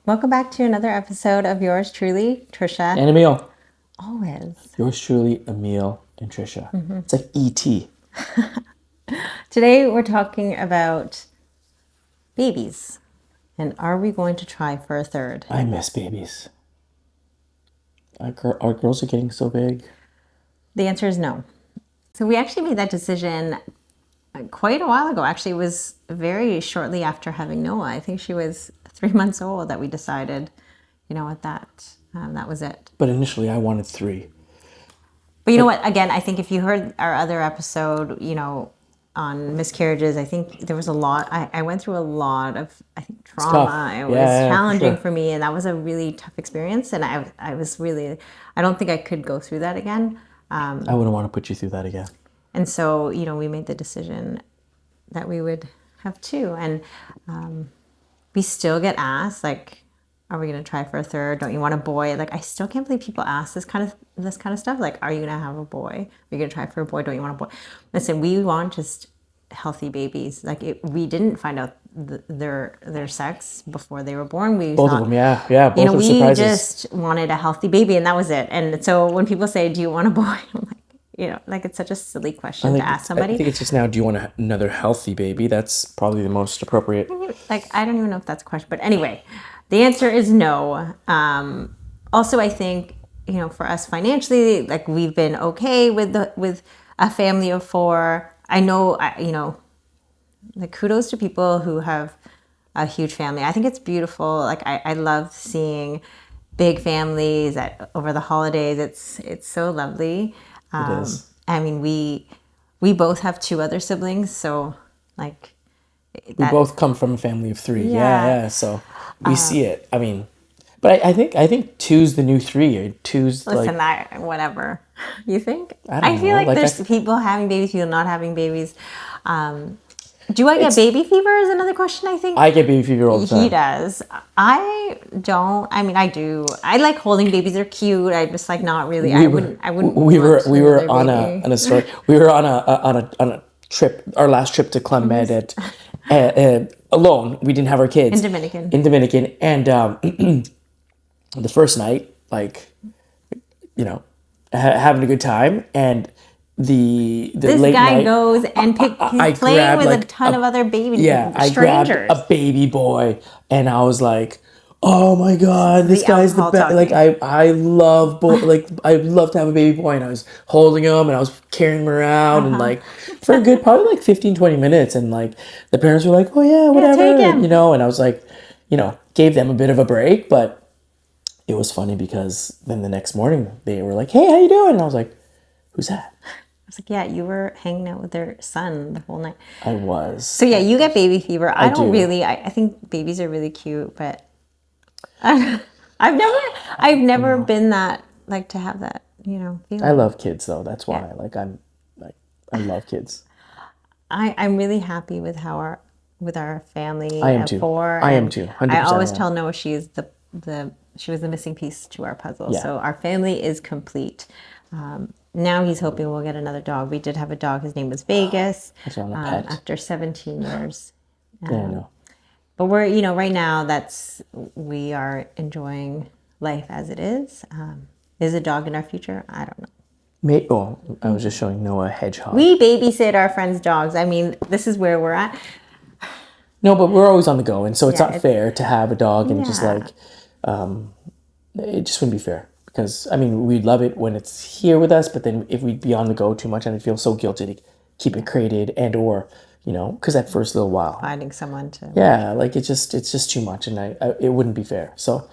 Welcome back to another episode of yours truly, Trisha. And Emil. Always. Yours truly, Emil and Trisha. It's like E.T. Today we're talking about babies. And are we going to try for a third? I miss babies. Our girls are getting so big. The answer is no. So we actually made that decision quite a while ago. Actually, it was very shortly after having Noah. I think she was 3 months old that we decided, you know what, that was it. But initially, I wanted 3. But you know what? Again, I think if you heard our other episode, on miscarriages, I think there was a lot. I went through a lot of, I think, trauma. It was challenging for me, and that was a really tough experience. And I was really, I don't think I could go through that again. I wouldn't want to put you through that again. And so, we made the decision that we would have 2. And we still get asked, like, are we going to try for a third? Don't you want a boy? Like, I still can't believe people ask this kind of stuff. Like, are you going to have a boy? Are you going to try for a boy? Don't you want a boy? Listen, we want just healthy babies. Like, we didn't find out their sex before they were born. Both of them, yeah. Both we surprises. just wanted a healthy baby, and that was it. And so when people say, "Do you want a boy?" I'm like, it's such a silly question to ask somebody. I think it's just now, do you want another healthy baby? That's probably the most appropriate. Like, I don't even know if that's a question, but anyway, the answer is no. Also, I think, for us financially, like, we've been okay with a family of 4. I know, like, kudos to people who have a huge family. I think it's beautiful. Like, I love seeing big families over the holidays. It's so lovely. It is. I mean, we both have 2 other siblings, so like we both come from a family of 3. Yeah. So we see it. I mean, but I think 2's the new 3. Or 2's listen, like, whatever. You think? I feel like there's people having babies, people not having babies. Do I get baby fever is another question, I think. I get baby fever all the time. He does. I don't. I mean, I do. I like holding babies. They're cute. I just like not really. I wouldn't. We were on a story. We were on a trip. Our last trip to Club Med at alone. We didn't have our kids in Dominican, and the first night, like, having a good time, and this late guy night, goes and he's playing with a ton of other babies. Yeah, strangers. I grabbed a baby boy, and I was like, "Oh my god, this guy's the best!" Like, I love I love to have a baby boy, and I was holding him, and I was carrying him around, and like for a good probably like 15-20 minutes, and like the parents were like, "Oh yeah, whatever," and I was like, gave them a bit of a break, but it was funny because then the next morning they were like, "Hey, how you doing?" And I was like, "Who's that?" I was like, yeah, you were hanging out with their son the whole night. I was. So yeah, you get baby fever. I don't really. I think babies are really cute, but I've never been that, like, to have that, feeling. I love kids though. That's why. Yeah. I love kids. I'm really happy with our family. I am too. 4. I am too. 100%. I always tell Noah she was the missing piece to our puzzle. Yeah. So our family is complete. Now he's hoping we'll get another dog. We did have a dog. His name was Vegas. After 17 years. Yeah, I know. But we're, right now we are enjoying life as it is. Is a dog in our future? I don't know. I was just showing Noah a hedgehog. We babysit our friends' dogs. I mean, this is where we're at. No, but we're always on the go, and so it's not fair to have a dog and just like, it just wouldn't be fair. Because, I mean, we'd love it when it's here with us, but then if we'd be on the go too much, and I'd feel so guilty to keep it crated or, because that first little while. Finding someone to... Yeah, like it's just too much, and it wouldn't be fair. So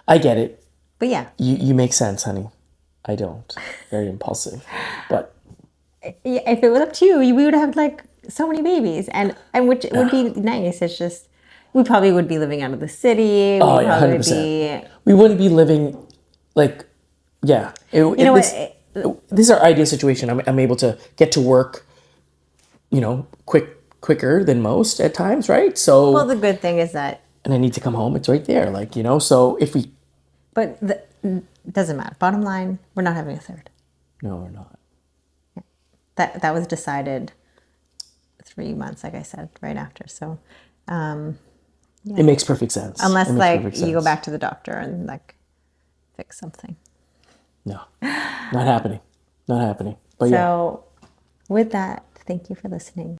I get it. But yeah. You make sense, honey. I don't. Very impulsive. But... if it was up to you, we would have, like, so many babies, and which would be nice. It's just, we probably would be living out of the city. Oh, yeah, 100%. We wouldn't be living... Like, yeah. This is our ideal situation. I'm able to get to work, quicker than most at times, right? So. Well, the good thing is that. And I need to come home. It's right there, So if we. But it doesn't matter. Bottom line, we're not having a third. No, we're not. Yeah. That was decided 3 months, like I said, right after. So, It makes perfect sense. Unless like you go back to the doctor and like fix something. No, not happening. Not happening. But so with that, thank you for listening.